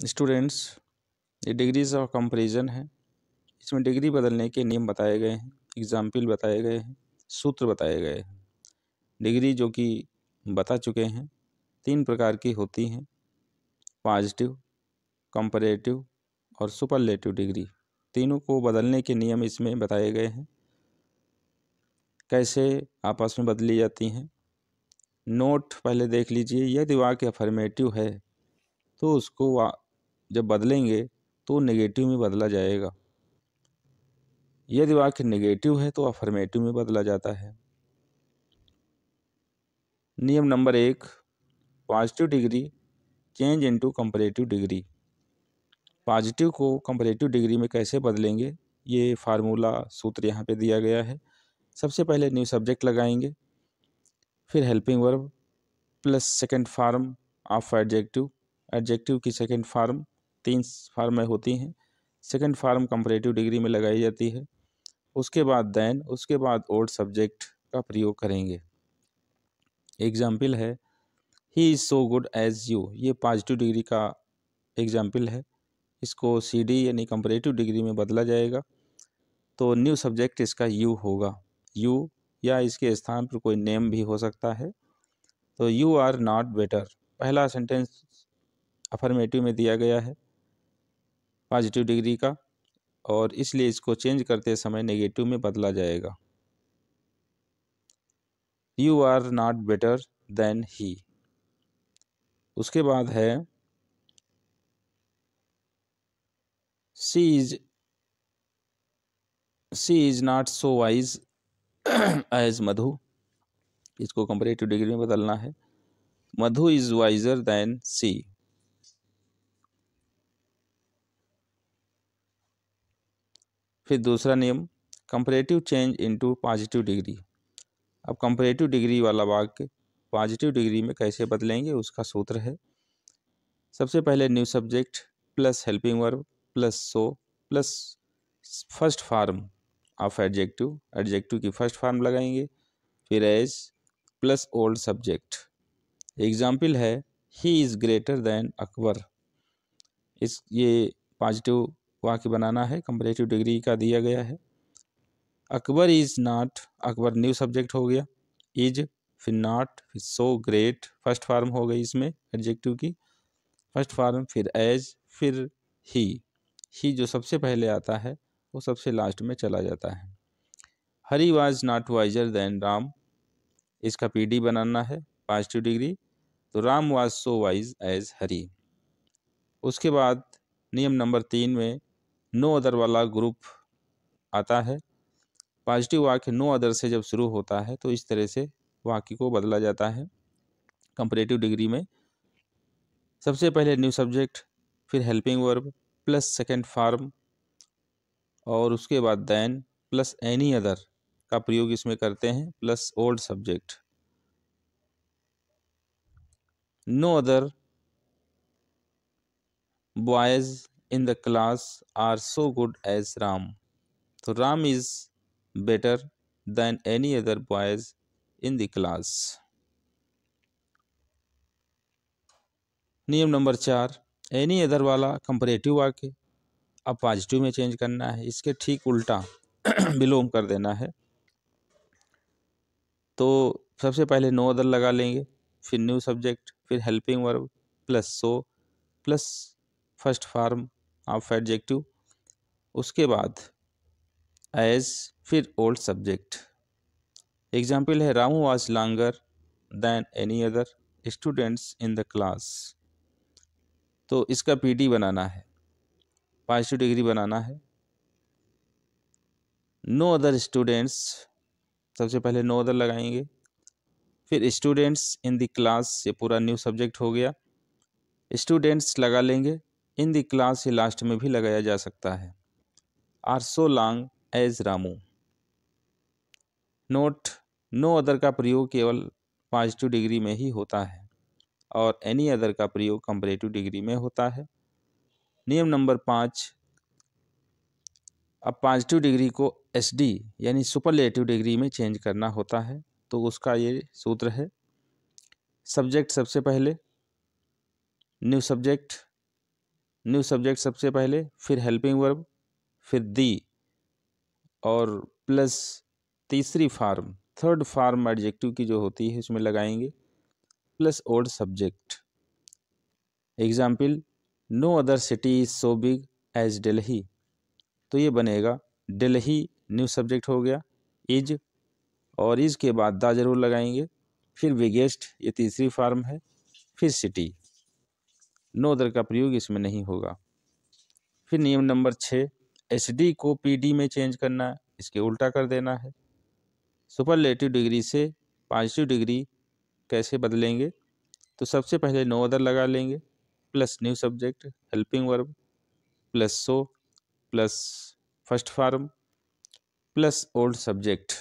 Students, ये degrees of comparison है। इसमें डिग्री बदलने के नियम बताए गए हैं, एग्जाम्पल बताए गए हैं, सूत्र बताए गए हैं। डिग्री जो कि बता चुके हैं 3 प्रकार की होती हैं, पॉजिटिव, कंपैरेटिव और सुपरलेटिव डिग्री। तीनों को बदलने के नियम इसमें बताए गए हैं, कैसे आपस में बदली जाती हैं। नोट पहले देख लीजिए। यदि वाक्य अफर्मेटिव है तो उसको जब बदलेंगे तो नेगेटिव में बदला जाएगा। यदि वाक्य नेगेटिव है तो अफर्मेटिव में बदला जाता है। नियम number 1, positive degree change into comparative degree. Positive को कंपैरेटिव डिग्री में कैसे बदलेंगे, ये फार्मूला सूत्र यहाँ पे दिया गया है। सबसे पहले न्यू सब्जेक्ट लगाएंगे, फिर helping verb plus second form of adjective. Adjective की सेकंड फॉर्म 3 फॉर्म में होती हैं। सेकंड फॉर्म कंपैरेटिव डिग्री में लगाई जाती है। उसके बाद देन, उसके बाद ओल्ड सब्जेक्ट का प्रयोग करेंगे। एग्जाम्पल है he is so good as you. ये पॉजिटिव डिग्री का एग्जाम्पल है। इसको CD यानी कंपैरेटिव डिग्री में बदला जाएगा तो न्यू सब्जेक्ट इसका यू होगा। यू या इसके स्थान पर कोई नेम भी हो सकता है। तो यू आर नॉट बेटर, पहला सेंटेंस अफर्मेटिव में दिया गया है पॉजिटिव डिग्री का, और इसलिए इसको चेंज करते समय नेगेटिव में बदला जाएगा। You are not better than he. उसके बाद है she is not so wise as Madhu. इसको कंपैरेटिव डिग्री में बदलना है। Madhu is wiser than she. फिर दूसरा नियम, comparative change into positive degree. अब कंपैरेटिव डिग्री वाला वाक्य पॉजिटिव डिग्री में कैसे बदलेंगे, उसका सूत्र है। सबसे पहले new subject plus helping verb plus so plus first form of adjective. Adjective की फर्स्ट फॉर्म लगाएंगे, फिर as plus old subject. Example है he is greater than Akbar. ये पॉजिटिव वाक्य बनाना है, कंपैरेटिव डिग्री का दिया गया है। Akbar is not, Akbar new subject हो गया, इज फिर नॉट फिर सो ग्रेट फर्स्ट फॉर्म हो गई इसमें एडजेक्टिव की फर्स्ट फॉर्म, फिर एज फिर ही जो सबसे पहले आता है वो सबसे लास्ट में चला जाता है। Hari was not wiser than Ram. इसका PD बनाना है पॉजिटिव डिग्री, तो Ram was so wise as Hari. उसके बाद नियम नंबर 3 में नो अदर वाला ग्रुप आता है। पॉजिटिव वाक्य नो अदर से जब शुरू होता है तो इस तरह से वाक्य को बदला जाता है कंपैरेटिव डिग्री में। सबसे पहले न्यू सब्जेक्ट, फिर helping verb plus second form, और उसके बाद देन प्लस एनी अदर का प्रयोग इसमें करते हैं plus old subject. No other boys in the class are so good as Ram. तो Ram is better than any other boys in the class. नियम नंबर 4, एनी अदर वाला कंपैरेटिव वाक्य अब पॉजिटिव में चेंज करना है, इसके ठीक उल्टा विलोम कर देना है। तो सबसे पहले नो अदर लगा लेंगे, फिर न्यू सब्जेक्ट, फिर helping verb plus so plus first form of adjective, उसके बाद एज फिर ओल्ड सब्जेक्ट। एग्जाम्पल है Ramu was longer than any other students in the class. तो इसका PD बनाना है, पॉजिटिव डिग्री बनाना है। नो अदर स्टूडेंट्स, सबसे पहले नो अदर लगाएंगे, फिर स्टूडेंट्स इन द क्लास, ये पूरा न्यू सब्जेक्ट हो गया। स्टूडेंट्स लगा लेंगे, इन द क्लास ये लास्ट में भी लगाया जा सकता है। Are so long as Ramu. Note, no other का प्रयोग केवल पॉजिटिव डिग्री में ही होता है और एनी अदर का प्रयोग कंपैरेटिव डिग्री में होता है। नियम नंबर 5, अब पॉजिटिव डिग्री को SD यानी सुपरलेटिव डिग्री में चेंज करना होता है, तो उसका ये सूत्र है। सब्जेक्ट सबसे पहले, न्यू सब्जेक्ट न्यू सब्जेक्ट सबसे पहले, फिर हेल्पिंग वर्ब, फिर दी, और प्लस तीसरी फार्म, थर्ड फार्म एडजेक्टिव की जो होती है उसमें लगाएंगे, plus old subject. Example, no other city is so big as Delhi, तो ये बनेगा दिल्ली न्यू सब्जेक्ट हो गया, इज, और इज के बाद दा जरूर लगाएंगे, फिर बिगेस्ट ये तीसरी फार्म है, फिर सिटी, नो अदर का प्रयोग इसमें नहीं होगा। फिर नियम नंबर 6, एच डी को पी डी में चेंज करना है, इसके उल्टा कर देना है। सुपरलेटिव डिग्री से पॉजिटिव डिग्री कैसे बदलेंगे, तो सबसे पहले नो अदर लगा लेंगे, plus new subject, helping verb, plus so, plus first form, plus old subject.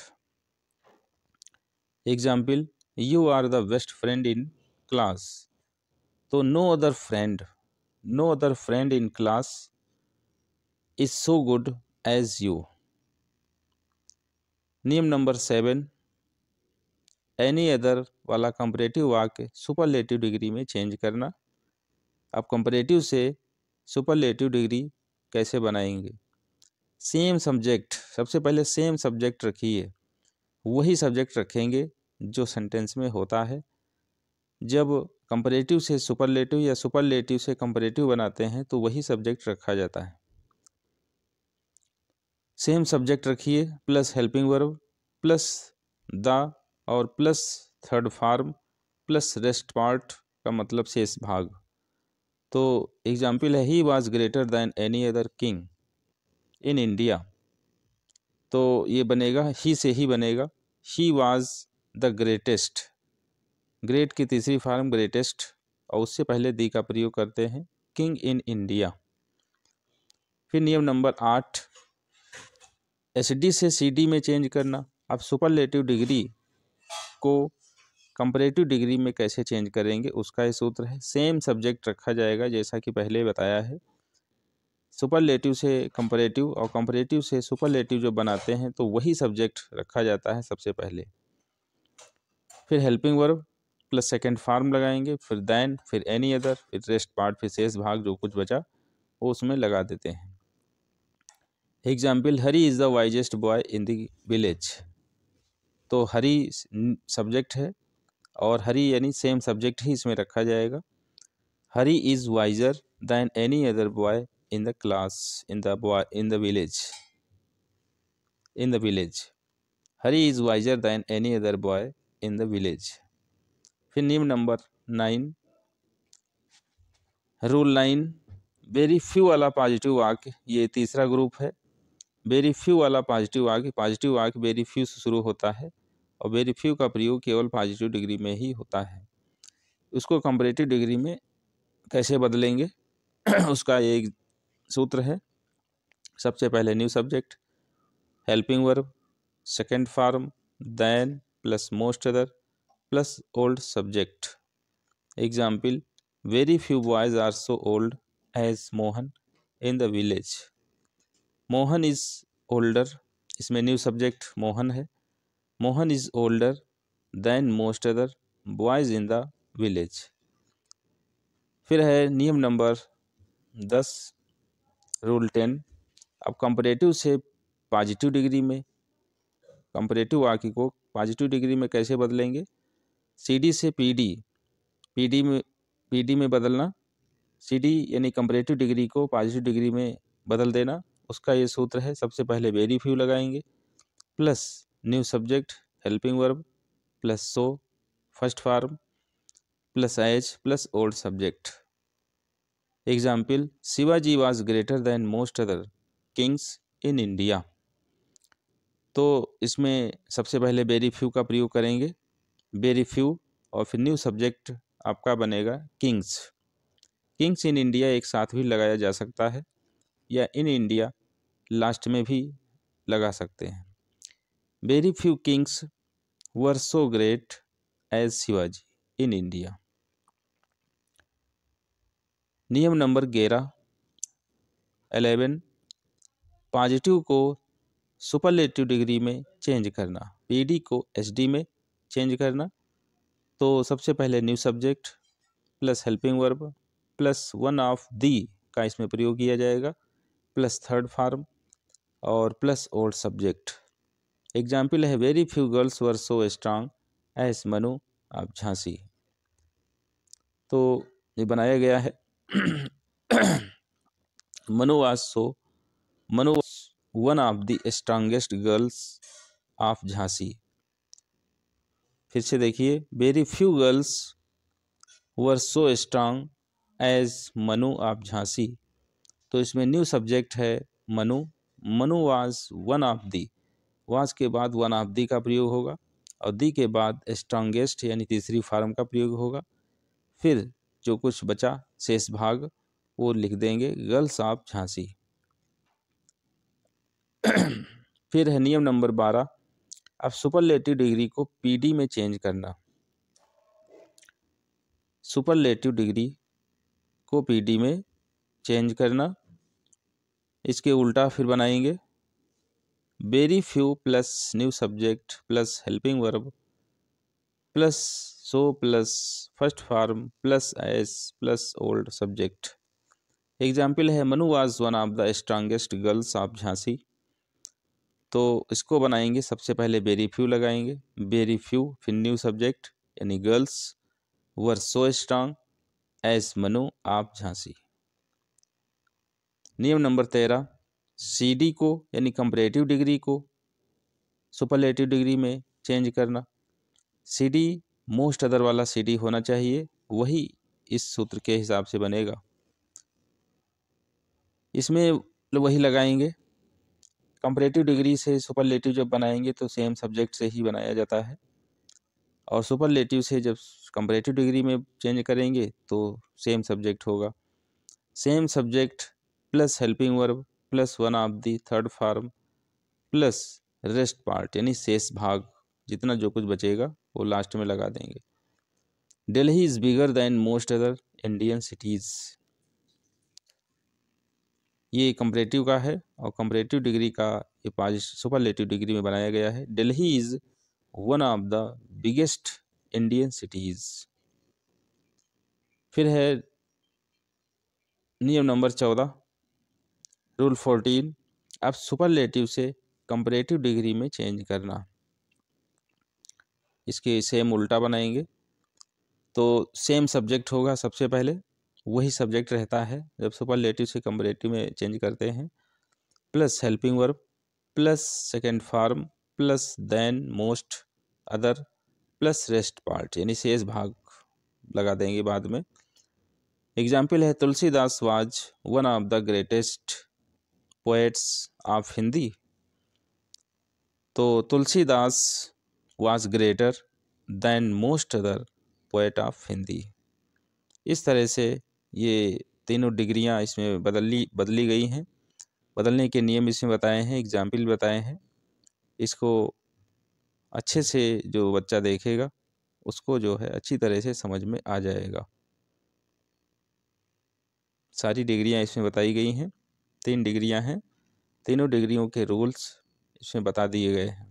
Example, you are the best friend in class, तो no other friend in class is so good as you. नियम नंबर 7, any other वाला comparative वाक्य superlative degree में change करना। अब comparative से superlative degree कैसे बनाएंगे, सेम सब्जेक्ट, सबसे पहले सेम सब्जेक्ट रखिए, वही सब्जेक्ट रखेंगे जो सेंटेंस में होता है। जब कंपैरेटिव से सुपरलेटिव या सुपरलेटिव से कंपैरेटिव बनाते हैं तो वही सब्जेक्ट रखा जाता है। सेम सब्जेक्ट रखिए, plus helping verb, plus the, और plus third form, plus rest part का मतलब शेष भाग। तो एग्जाम्पल है, he was greater than any other king in India, तो ये बनेगा ही से ही बनेगा, he was the greatest, great की तीसरी फार्म ग्रेटेस्ट, और उससे पहले दी का प्रयोग करते हैं, किंग इन इंडिया। फिर नियम नंबर 8, एच डी से सी डी में चेंज करना। अब सुपरलेटिव डिग्री को कंपैरेटिव डिग्री में कैसे चेंज करेंगे, उसका ये सूत्र है, सेम सब्जेक्ट रखा जाएगा जैसा कि पहले बताया है। सुपरलेटिव से कंपैरेटिव और कंपैरेटिव से सुपरलेटिव जो बनाते हैं तो वही सब्जेक्ट रखा जाता है सबसे पहले। फिर helping verb plus second form लगाएंगे, फिर दैन, फिर एनी अदर, फिर रेस्ट पार्ट, फिर शेष भाग जो कुछ बचा वो उसमें लगा देते हैं। Example, Hari is the wisest boy in the village, तो हरी सब्जेक्ट है और हरी यानी सेम सब्जेक्ट ही इसमें रखा जाएगा। Hari is wiser than any other boy in the class in the village, Hari is wiser than any other boy in the village। फिर नियम number 9, rule 9, very few वाला पॉजिटिव वाक्य, ये तीसरा ग्रुप है। वेरी फ्यू वाला पॉजिटिव वाक्य very few से शुरू होता है और वेरी फ्यू का प्रयोग केवल पॉजिटिव डिग्री में ही होता है। उसको कंपैरेटिव डिग्री में कैसे बदलेंगे उसका एक सूत्र है, सबसे पहले new subject, helping verb, second form, than plus most other plus old subject. Example, very few boys are so old as Mohan in the village, Mohan is older, इसमें न्यू सब्जेक्ट मोहन है, Mohan is older than most other boys in the village. फिर है नियम number 10, rule 10, अब comparative से positive degree में, comparative वाक्य को पॉजिटिव डिग्री में कैसे बदलेंगे, सीडी से पीडी में बदलना, सीडी यानी कंपैरेटिव डिग्री को पॉजिटिव डिग्री में बदल देना। उसका ये सूत्र है, सबसे पहले वेरी फ्यू लगाएंगे, plus new subject, helping verb, plus so first form, plus as, plus old subject. Example, Shivaji was greater than most other kings in India, तो इसमें सबसे पहले वेरी फ्यू का प्रयोग करेंगे, वेरी फ्यू, और फिर न्यू सब्जेक्ट आपका बनेगा किंग्स। किंग्स इन इंडिया एक साथ भी लगाया जा सकता है या इन इंडिया लास्ट में भी लगा सकते हैं। Very few kings were so great as Shivaji in India. नियम नंबर 11, पॉजिटिव को सुपरलेटिव डिग्री में चेंज करना, पीडी को एचडी में चेंज करना। तो सबसे पहले new subject plus helping verb plus one of the का इसमें प्रयोग किया जाएगा, प्लस थर्ड फॉर्म और प्लस ओल्ड सब्जेक्ट। एग्जाम्पल है very few girls were so strong as Manu of Jhansi. तो ये बनाया गया है Manu was one of the strongest girls of Jhansi. फिर से देखिए, very few girls were so strong as Manu of Jhansi. तो इसमें न्यू सब्जेक्ट है Manu. Manu was one of the, was के बाद वन ऑफ दी का प्रयोग होगा और दी के बाद स्ट्रांगेस्ट यानी तीसरी फॉर्म का प्रयोग होगा। फिर जो कुछ बचा शेष भाग वो लिख देंगे गर्ल्स ऑफ झांसी। फिर है नियम नंबर 12, अब सुपरलेटिव डिग्री को पीडी में चेंज करना। सुपरलेटिव डिग्री को पीडी में चेंज करना, इसके उल्टा फिर बनाएंगे very few plus new subject plus helping verb plus so plus first form plus as plus old subject. Example है Manu was one of the strongest girls of Jhansi. तो इसको बनाएंगे, सबसे पहले वेरी फ्यू लगाएंगे, वेरी फ्यू फिर न्यू सब्जेक्ट यानी girls were so strong as Manu of Jhansi. नियम नंबर 13, सीडी को यानी कंपैरेटिव डिग्री को सुपरलेटिव डिग्री में चेंज करना। सीडी मोस्ट अदर वाला सीडी होना चाहिए, वही इस सूत्र के हिसाब से बनेगा। इसमें वही लगाएंगे, कंपैरेटिव डिग्री से सुपरलेटिव जब बनाएंगे तो सेम सब्जेक्ट से ही बनाया जाता है, और सुपरलेटिव से जब कंपैरेटिव डिग्री में चेंज करेंगे तो सेम सब्जेक्ट होगा। Same subject plus helping verb plus one of the third form plus rest part यानी शेष भाग, जितना जो कुछ बचेगा वो लास्ट में लगा देंगे। Delhi is bigger than most other Indian cities, ये कंपैरेटिव का है और कंपैरेटिव डिग्री का ये सुपरलेटिव डिग्री में बनाया गया है। Delhi is one of the biggest Indian cities. फिर है नियम नंबर 14, रूल 14, अब सुपरलेटिव से कंपैरेटिव डिग्री में चेंज करना। इसके सेम उल्टा बनाएंगे, तो सेम सब्जेक्ट होगा सबसे पहले, वही सब्जेक्ट रहता है जब सुपरलेटिव से कंपैरेटिव में चेंज करते हैं, plus helping verb plus second form plus than most other plus rest part यानी शेष भाग लगा देंगे बाद में। एग्जाम्पल है Tulsidas was one of the greatest poets of Hindi. तो Tulsidas was greater than most other poet of Hindi. इस तरह से ये तीनों डिग्रियां इसमें बदली गई हैं, बदलने के नियम इसमें बताए हैं, एग्जाम्पल बताए हैं। इसको अच्छे से जो बच्चा देखेगा उसको जो है अच्छी तरह से समझ में आ जाएगा। सारी डिग्रियां इसमें बताई गई हैं, 3 डिग्रियां हैं, तीनों डिग्रियों के रूल्स इसमें बता दिए गए हैं।